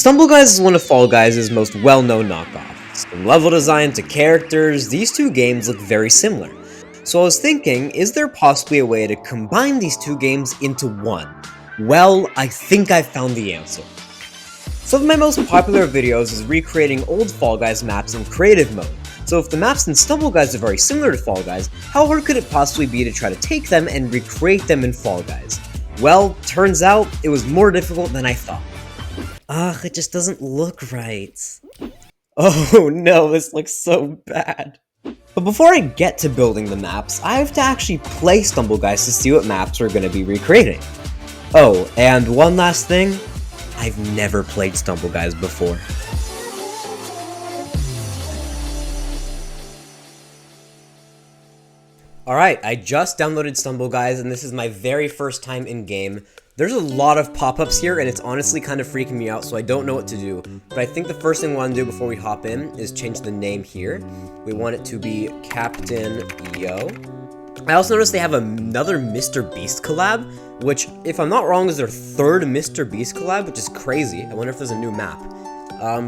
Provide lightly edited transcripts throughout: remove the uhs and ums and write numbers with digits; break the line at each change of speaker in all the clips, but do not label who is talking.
Stumble Guys is one of Fall Guys' most well-known knockoffs. From level design to characters, these two games look very similar. So I was thinking, is there possibly a way to combine these two games into one? Well, I think I found the answer. Some of my most popular videos is recreating old Fall Guys maps in creative mode. So if the maps in Stumble Guys are very similar to Fall Guys, how hard could it possibly be to try to take them and recreate them in Fall Guys? Well, turns out, it was more difficult than I thought. Ugh, it just doesn't look right. Oh no, this looks so bad. But before I get to building the maps, I have to actually play Stumble Guys to see what maps we're going to be recreating. Oh, and one last thing, I've never played Stumble Guys before. Alright, I just downloaded Stumble Guys, and this is my very first time in-game. There's a lot of pop-ups here, and it's honestly kind of freaking me out, so I don't know what to do. But I think the first thing we want to do before we hop in is change the name here. We want it to be Captain Yo. I also noticed they have another Mr. Beast collab, which, if I'm not wrong, is their third Mr. Beast collab, which is crazy. I wonder if there's a new map.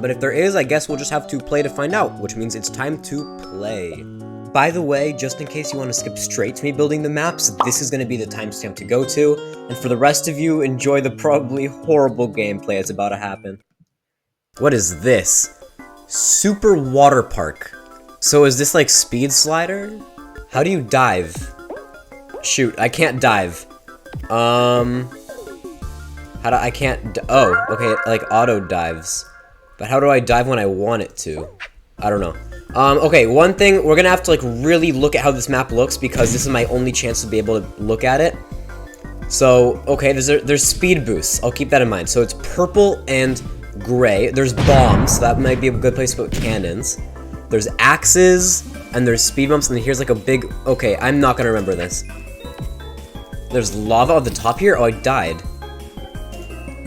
But if there is, I guess we'll just have to play to find out, which means it's time to play. By the way, just in case you want to skip straight to me building the maps, this is going to be the timestamp to go to, and for the rest of you, enjoy the probably horrible gameplay that's about to happen. What is this? Super Waterpark. So is this like Speed Slider? How do you dive? Shoot, I can't dive. I can't oh, okay, it like auto dives. But how do I dive when I want it to? I don't know. Okay, one thing, we're gonna have to like really look at how this map looks because this is my only chance to be able to look at it. So, okay, there's speed boosts. I'll keep that in mind. So it's purple and gray. There's bombs, so that might be a good place to put cannons. There's axes, and there's speed bumps, and here's like a big, okay, I'm not gonna remember this. There's lava at the top here? Oh, I died.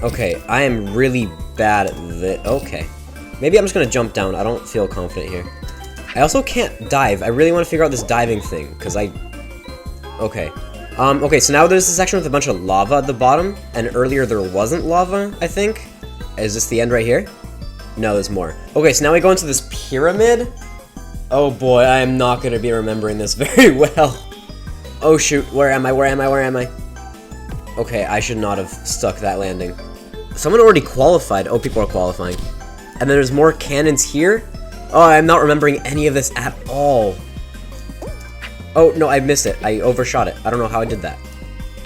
Okay, I am really bad at this. Okay. Maybe I'm just gonna jump down. I don't feel confident here. I also can't dive. I really want to figure out this diving thing, because okay. Okay, so now there's this section with a bunch of lava at the bottom, and earlier there wasn't lava, I think. Is this the end right here? No, there's more. Okay, so now we go into this pyramid. Oh boy, I am not gonna be remembering this very well. Oh shoot, where am I? Where am I? Where am I? Okay, I should not have stuck that landing. Someone already qualified. Oh, people are qualifying. And then there's more cannons here. Oh, I'm not remembering any of this at all. Oh, no, I missed it. I overshot it. I don't know how I did that.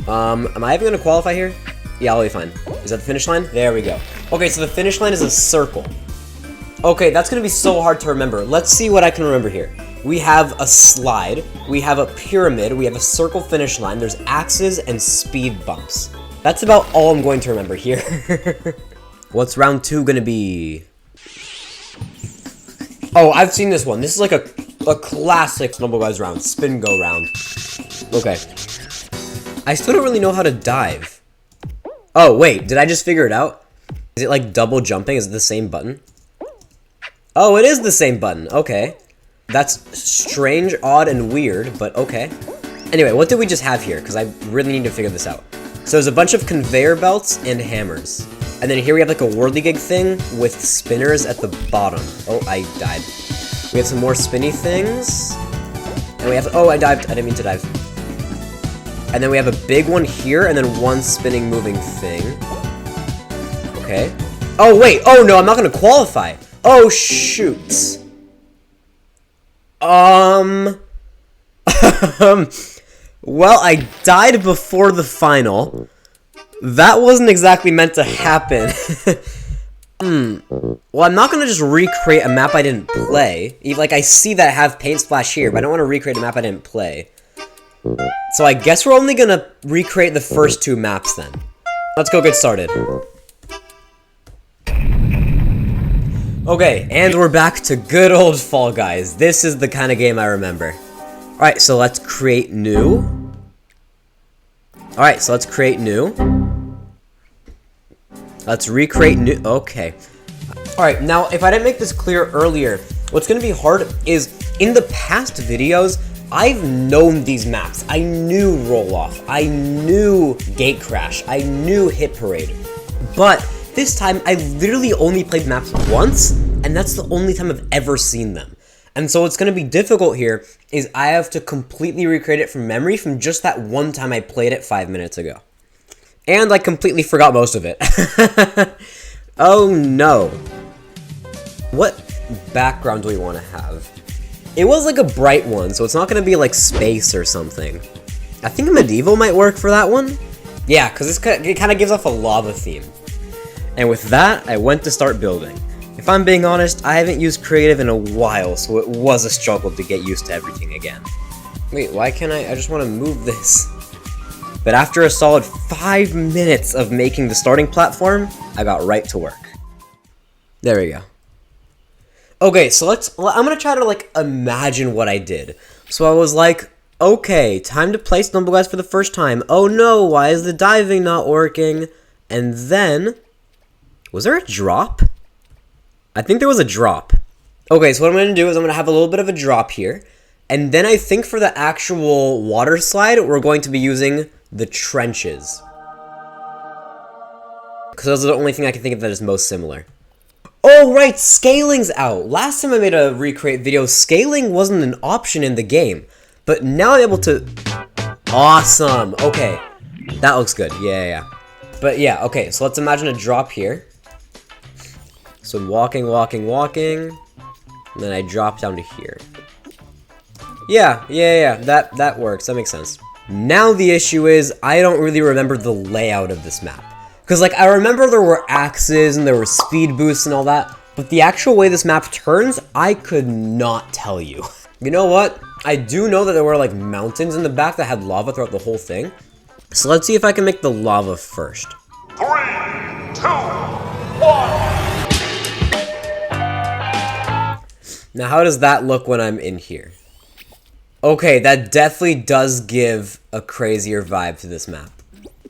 Am I even going to qualify here? Yeah, I'll be fine. Is that the finish line? There we go. Okay, so the finish line is a circle. Okay, that's going to be so hard to remember. Let's see what I can remember here. We have a slide. We have a pyramid. We have a circle finish line. There's axes and speed bumps. That's about all I'm going to remember here. What's round 2 going to be? Oh, I've seen this one. This is like a classic Stumble Guys round. Spin go round. Okay. I still don't really know how to dive. Oh, wait. Did I just figure it out? Is it like double jumping? Is it the same button? Oh, it is the same button. Okay. That's strange, odd, and weird, but okay. Anyway, what did we just have here? Because I really need to figure this out. So there's a bunch of conveyor belts and hammers. And then here we have like a whirligig thing with spinners at the bottom. Oh, I died. We have some more spinny things. And we have, oh, I dived. I didn't mean to dive. And then we have a big one here and then one spinning moving thing. Okay. Oh, wait. Oh, no, I'm not going to qualify. Oh, shoot. Well, I died before the final. That wasn't exactly meant to happen. Well, I'm not gonna just recreate a map I didn't play. Like, I see that I have paint splash here, but I don't want to recreate a map I didn't play. So I guess we're only gonna recreate the first 2 maps then. Let's go get started. Okay, and we're back to good old Fall Guys. This is the kind of game I remember. Alright, so let's create new. Alright, so let's create new. Let's recreate new. Okay. Alright, now, if I didn't make this clear earlier, what's going to be hard is, in the past videos, I've known these maps. I knew Roll Off. I knew Gate Crash. I knew Hit Parade. But this time, I literally only played maps once, and that's the only time I've ever seen them. And so what's going to be difficult here is I have to completely recreate it from memory from just that one time I played it 5 minutes ago. And I completely forgot most of it. Oh no. What background do we want to have? It was like a bright one, so it's not going to be like space or something. I think medieval might work for that one. Yeah, because it kind of gives off a lava theme. And with that, I went to start building. If I'm being honest, I haven't used creative in a while, so it was a struggle to get used to everything again. Wait, why can't I just want to move this. But after a solid 5 minutes of making the starting platform, I got right to work. There we go. Okay, so I'm gonna try to like imagine what I did. So I was like, okay, time to play Stumble Guys for the first time. Oh no, why is the diving not working? And then, was there a drop? I think there was a drop. Okay, so what I'm gonna do is I'm gonna have a little bit of a drop here. And then I think for the actual water slide, we're going to be using the trenches. Because those are the only thing I can think of that is most similar. Oh, right, scaling's out. Last time I made a recreate video, scaling wasn't an option in the game. But now I'm able to... Awesome. Okay, that looks good. Yeah. But yeah, okay, so let's imagine a drop here. So I'm walking. And then I drop down to here. Yeah, that works. That makes sense. Now the issue is, I don't really remember the layout of this map. Because, like, I remember there were axes and there were speed boosts and all that, but the actual way this map turns, I could not tell you. You know what? I do know that there were, like, mountains in the back that had lava throughout the whole thing. So let's see if I can make the lava first.
3, 2, 1.
Now, how does that look when I'm in here? Okay, that definitely does give a crazier vibe to this map.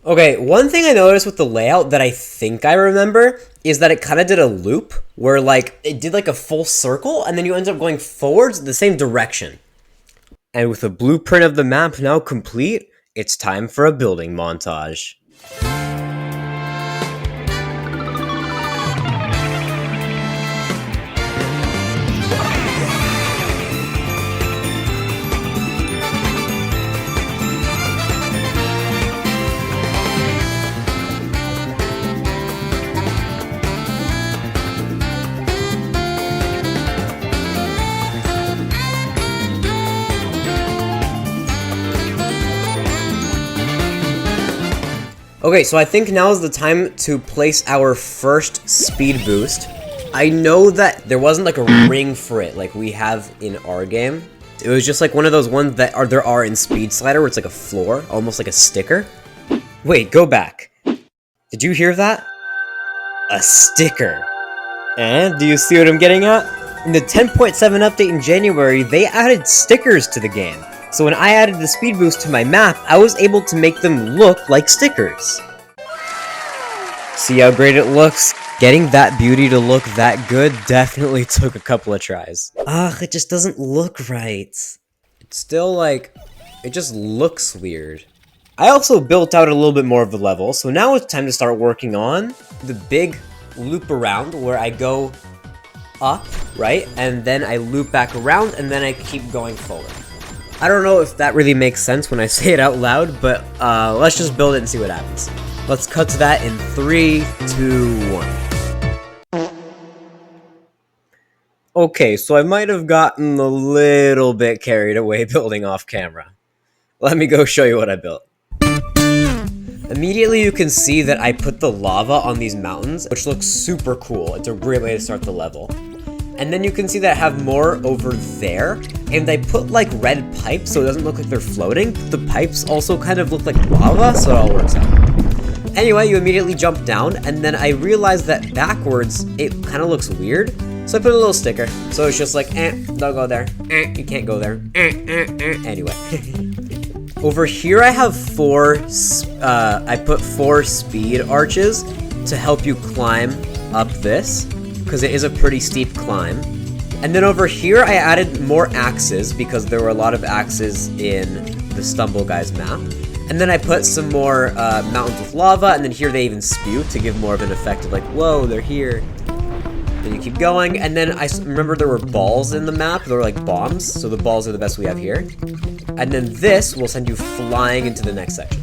Okay, one thing I noticed with the layout that I think I remember is that it kind of did a loop where, like, it did like a full circle and then you end up going forwards in the same direction. And with the blueprint of the map now complete, it's time for a building montage. Okay, so I think now is the time to place our first speed boost. I know that there wasn't like a ring for it like we have in our game. It was just like one of those ones that there are in Speed Slider where it's like a floor, almost like a sticker. Wait, go back. Did you hear that? A sticker. And do you see what I'm getting at? In the 10.7 update in January, they added stickers to the game. So when I added the speed boost to my map, I was able to make them look like stickers. See how great it looks? Getting that beauty to look that good definitely took a couple of tries. Ugh, it just doesn't look right. It's still like, it just looks weird. I also built out a little bit more of the level, so now it's time to start working on the big loop around where I go up, right? And then I loop back around and then I keep going forward. I don't know if that really makes sense when I say it out loud, but let's just build it and see what happens. Let's cut to that in 3, 2, 1. Okay, so I might have gotten a little bit carried away building off camera. Let me go show you what I built. Immediately you can see that I put the lava on these mountains, which looks super cool. It's a great way to start the level. And then you can see that I have more over there, and I put like red pipes so it doesn't look like they're floating. The pipes also kind of look like lava, so it all works out. Anyway, you immediately jump down, and then I realized that backwards, it kind of looks weird. So I put a little sticker, so it's just like, don't go there, you can't go there, Anyway. Over here I have I put 4 speed arches to help you climb up this, because it is a pretty steep climb. And then over here I added more axes because there were a lot of axes in the Stumble Guys map. And then I put some more mountains with lava, and then here they even spew to give more of an effect of like, whoa, they're here. Then you keep going, and then I remember there were balls in the map. They were like bombs, so the balls are the best we have here. And then this will send you flying into the next section.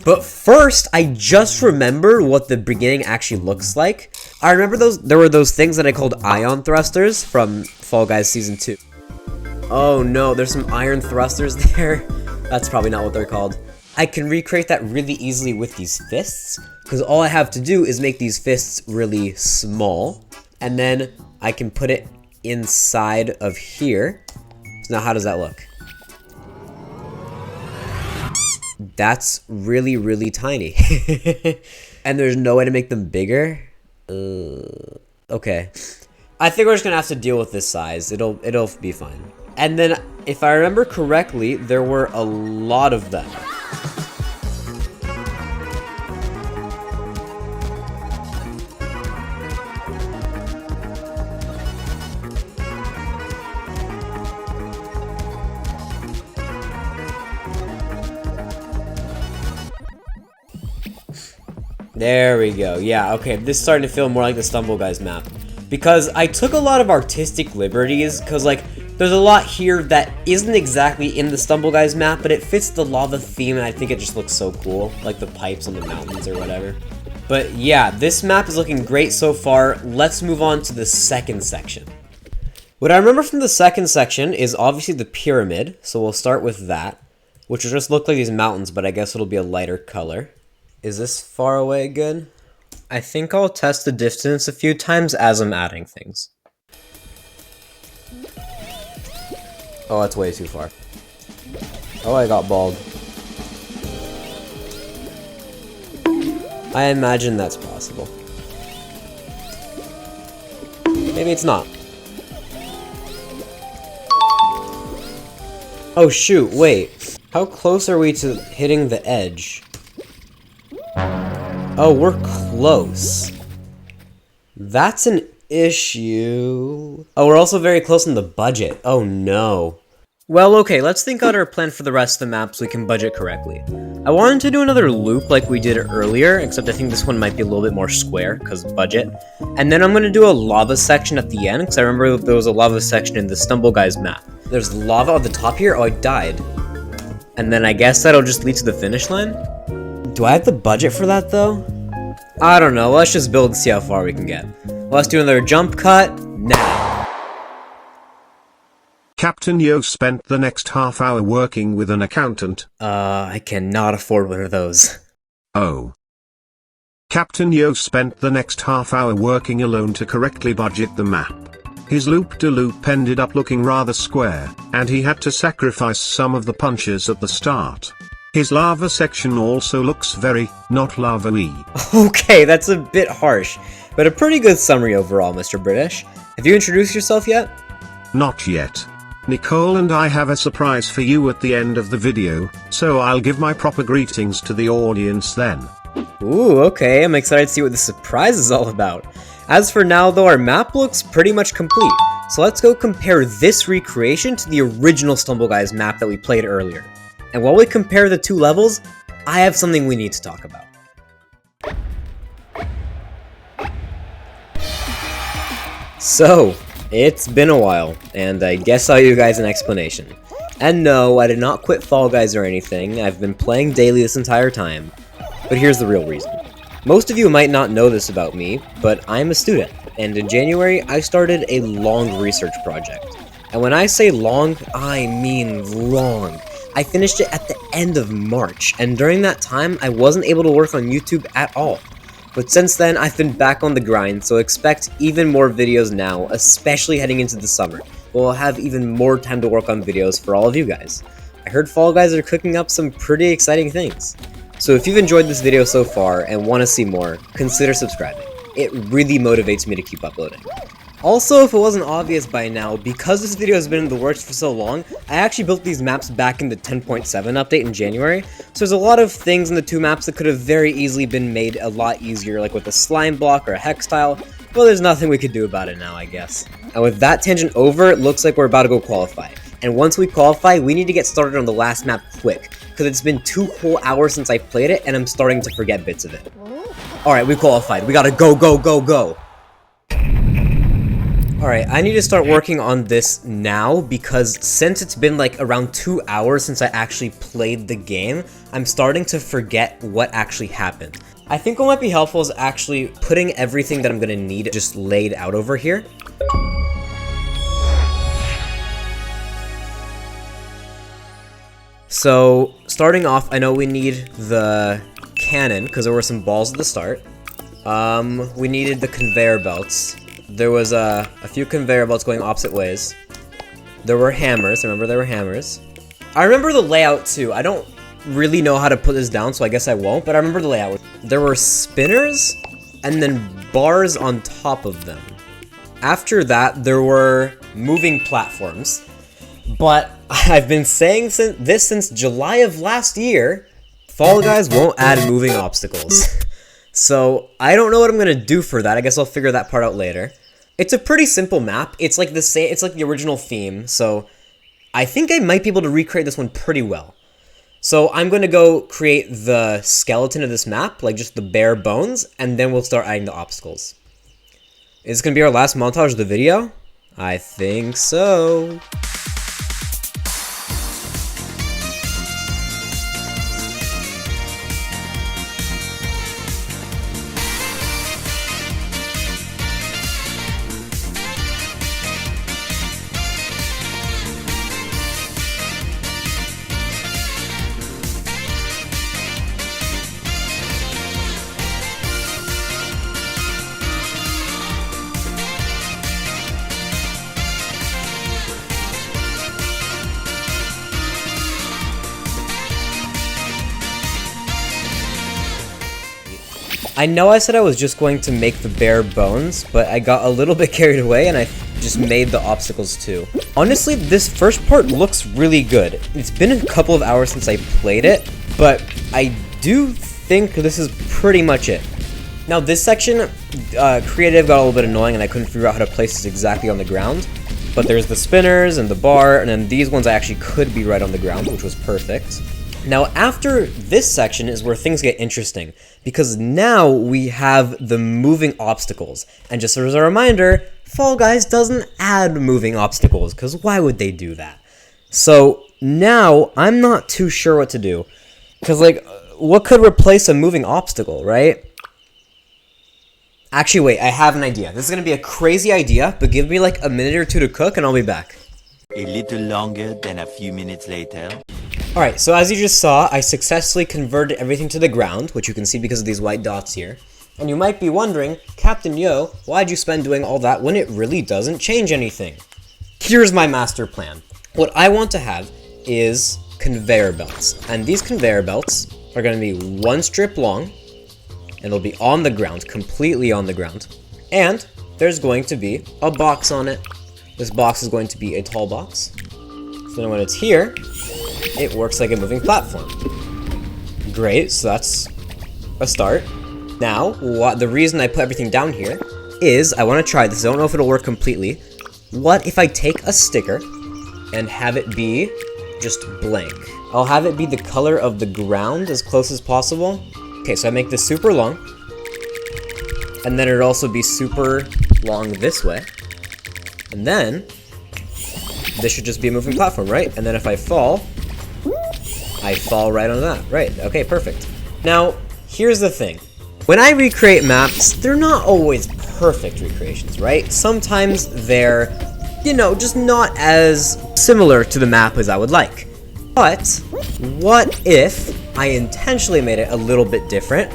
But first, I just remember what the beginning actually looks like. I remember there were those things that I called ion thrusters from Fall Guys Season 2. Oh no, there's some iron thrusters there. That's probably not what they're called. I can recreate that really easily with these fists, because all I have to do is make these fists really small, and then I can put it inside of here. So now how does that look? That's really, really tiny. And there's no way to make them bigger? Okay. I think we're just gonna have to deal with this size. It'll be fine. And then, if I remember correctly, there were a lot of them. There we go. Yeah, okay, this is starting to feel more like the Stumble Guys map. Because I took a lot of artistic liberties, because, like, there's a lot here that isn't exactly in the Stumble Guys map, but it fits the lava theme, and I think it just looks so cool. Like the pipes on the mountains or whatever. But yeah, this map is looking great so far. Let's move on to the second section. What I remember from the second section is obviously the pyramid, so we'll start with that. Which will just look like these mountains, but I guess it'll be a lighter color. Is this far away good? I think I'll test the distance a few times as I'm adding things. Oh, that's way too far. Oh, I got bald. I imagine that's possible. Maybe it's not. Oh shoot, wait. How close are we to hitting the edge? Oh, we're close. That's an issue. Oh, we're also very close on the budget. Oh no. Well, okay, let's think out our plan for the rest of the map so we can budget correctly. I wanted to do another loop like we did earlier, except I think this one might be a little bit more square, because budget. And then I'm going to do a lava section at the end, because I remember there was a lava section in the Stumble Guys map. There's lava on the top here? Oh, I died. And then I guess that'll just lead to the finish line? Do I have the budget for that, though? I don't know, let's just build and see how far we can get. Let's do another jump cut, now.
Captain Yo spent the next half hour working with an accountant.
I cannot afford one of those.
Oh. Captain Yo spent the next half hour working alone to correctly budget the map. His loop-de-loop ended up looking rather square, and he had to sacrifice some of the punches at the start. His lava section also looks very, not lava-y.
Okay, that's a bit harsh, but a pretty good summary overall, Mr. British. Have you introduced yourself yet?
Not yet. Nicole and I have a surprise for you at the end of the video, so I'll give my proper greetings to the audience then.
Ooh, okay, I'm excited to see what the surprise is all about. As for now, though, our map looks pretty much complete, so let's go compare this recreation to the original Stumble Guys map that we played earlier. And while we compare the two levels, I have something we need to talk about. So, it's been a while, and I guess I'll give you guys an explanation. And no, I did not quit Fall Guys or anything, I've been playing daily this entire time. But here's the real reason. Most of you might not know this about me, but I'm a student, and in January I started a long research project. And when I say long, I mean long. I finished it at the end of March, and during that time, I wasn't able to work on YouTube at all. But since then, I've been back on the grind, so expect even more videos now, especially heading into the summer. We'll have even more time to work on videos for all of you guys. I heard Fall Guys are cooking up some pretty exciting things. So if you've enjoyed this video so far and want to see more, consider subscribing. It really motivates me to keep uploading. Also, if it wasn't obvious by now, because this video has been in the works for so long, I actually built these maps back in the 10.7 update in January, so there's a lot of things in the two maps that could have very easily been made a lot easier, like with a slime block or a hex tile. Well, there's nothing we could do about it now, I guess. And with that tangent over, it looks like we're about to go qualify. and once we qualify, we need to get started on the last map quick, because it's been 2 whole hours since I played it, and I'm starting to forget bits of it. Alright, we qualified. We gotta go, go, go, go! Alright, I need to start working on this now, because since it's been like around 2 hours since I actually played the game, I'm starting to forget what actually happened. I think what might be helpful is actually putting everything that I'm gonna need just laid out over here. So, starting off, I know we need the cannon, because there were some balls at the start. We needed the conveyor belts. There was a few conveyor belts going opposite ways. There were hammers. Remember there were hammers. I remember the layout too. I don't really know how to put this down, so I guess I won't, but I remember the layout. There were spinners and then bars on top of them. After that, there were moving platforms. But I've been saying this since July of last year. Fall Guys won't add moving obstacles. So, I don't know what I'm gonna do for that. I guess I'll figure that part out later. It's a pretty simple map. It's like the original theme, so I think I might be able to recreate this one pretty well. So, I'm gonna go create the skeleton of this map, like just the bare bones, and then we'll start adding the obstacles. Is this gonna be our last montage of the video? I think so. I know I said I was just going to make the bare bones, but I got a little bit carried away and I just made the obstacles too. Honestly, this first part looks really good. It's been a couple of hours since I played it, but I do think this is pretty much it. Now this section, creative got a little bit annoying and I couldn't figure out how to place this exactly on the ground. But there's the spinners and the bar, and then these ones I actually could be right on the ground, which was perfect. Now, after this section is where things get interesting, because now we have the moving obstacles. And just as a reminder, Fall Guys doesn't add moving obstacles, because why would they do that? So, now, I'm not too sure what to do. Because, like, what could replace a moving obstacle, right? Actually, wait, I have an idea. This is going to be a crazy idea, but give me, like, a minute or two to cook, and I'll be back.
A little longer than a few minutes later.
Alright, so as you just saw, I successfully converted everything to the ground, which you can see because of these white dots here. And you might be wondering, Captain Yo, why'd you spend doing all that when it really doesn't change anything? Here's my master plan. What I want to have is conveyor belts. And these conveyor belts are going to be 1 strip long, and it'll be on the ground, completely on the ground. And there's going to be a box on it. This box is going to be a tall box. So then when it's here, it works like a moving platform. Great, so that's a start. Now, the reason I put everything down here is I want to try this. I don't know if it'll work completely. What if I take a sticker and have it be just blank? I'll have it be the color of the ground as close as possible. Okay, so I make this super long. And then it'll also be super long this way. And then this should just be a moving platform, right? And then if I fall right on that. Right, okay, perfect. Now, here's the thing. When I recreate maps, they're not always perfect recreations, right? Sometimes they're, you know, just not as similar to the map as I would like. But, what if I intentionally made it a little bit different,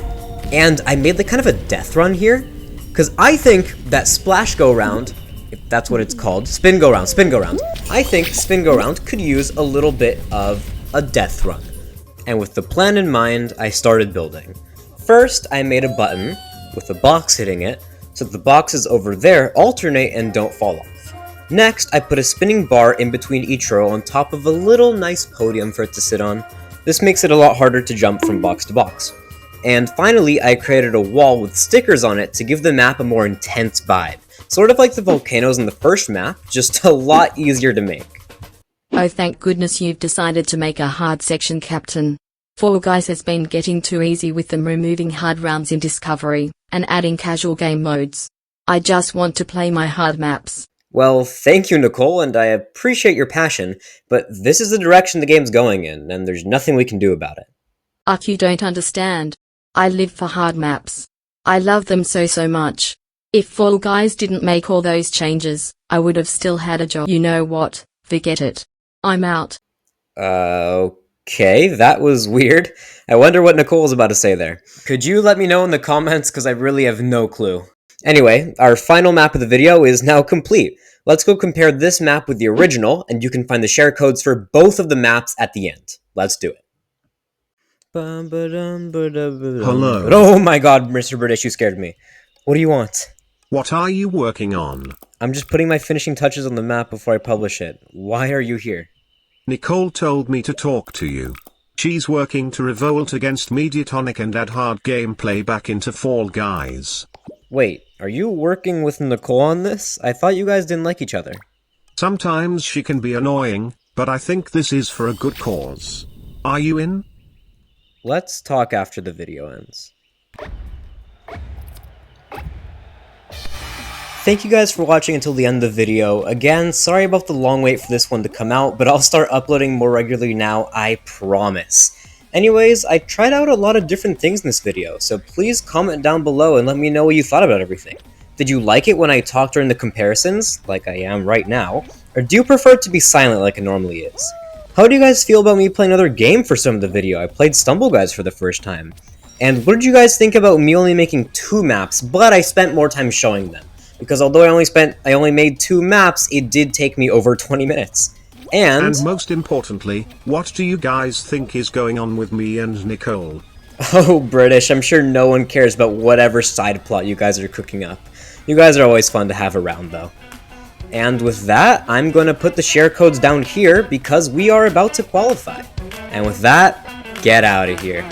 and I made like kind of a death run here? Because I think that splash go round, if that's what it's called, spin go round. I think spin go round could use a little bit of a death run. And with the plan in mind, I started building. First, I made a button with a box hitting it, so that the boxes over there alternate and don't fall off. Next, I put a spinning bar in between each row on top of a little nice podium for it to sit on. This makes it a lot harder to jump from box to box. And finally, I created a wall with stickers on it to give the map a more intense vibe. Sort of like the volcanoes in the first map, just a lot easier to make.
Oh, thank goodness you've decided to make a hard section, Captain. Fall Guys has been getting too easy with them removing hard rounds in Discovery, and adding casual game modes. I just want to play my hard maps.
Well, thank you, Nicole, and I appreciate your passion, but this is the direction the game's going in, and there's nothing we can do about it.
Ugh, you don't understand. I live for hard maps. I love them so much. If Fall Guys didn't make all those changes, I would have still had a job. You know what? Forget it. I'm out.
Okay, that was weird. I wonder what Nicole's about to say there. Could you let me know in the comments, because I really have no clue. Anyway, our final map of the video is now complete. Let's go compare this map with the original, and you can find the share codes for both of the maps at the end. Let's do it.
Hello.
Oh my god, Mr. British, you scared me. What do you want?
What are you working on?
I'm just putting my finishing touches on the map before I publish it. Why are you here?
Nicole told me to talk to you. She's working to revolt against Mediatonic and add hard gameplay back into Fall Guys.
Wait, are you working with Nicole on this? I thought you guys didn't like each other.
Sometimes she can be annoying, but I think this is for a good cause. Are you in?
Let's talk after the video ends. Thank you guys for watching until the end of the video. Again, sorry about the long wait for this one to come out, but I'll start uploading more regularly now, I promise. Anyways, I tried out a lot of different things in this video, so please comment down below and let me know what you thought about everything. Did you like it when I talked during the comparisons, like I am right now, or do you prefer it to be silent like it normally is? How do you guys feel about me playing another game for some of the video? I played Stumble Guys for the first time. And what did you guys think about me only making 2 maps, but I spent more time showing them? Because although I only made 2 maps, it did take me over 20 minutes. And
most importantly, what do you guys think is going on with me and Nicole?
Oh, British, I'm sure no one cares about whatever side plot you guys are cooking up. You guys are always fun to have around, though. And with that, I'm going to put the share codes down here because we are about to qualify. And with that, get out of here.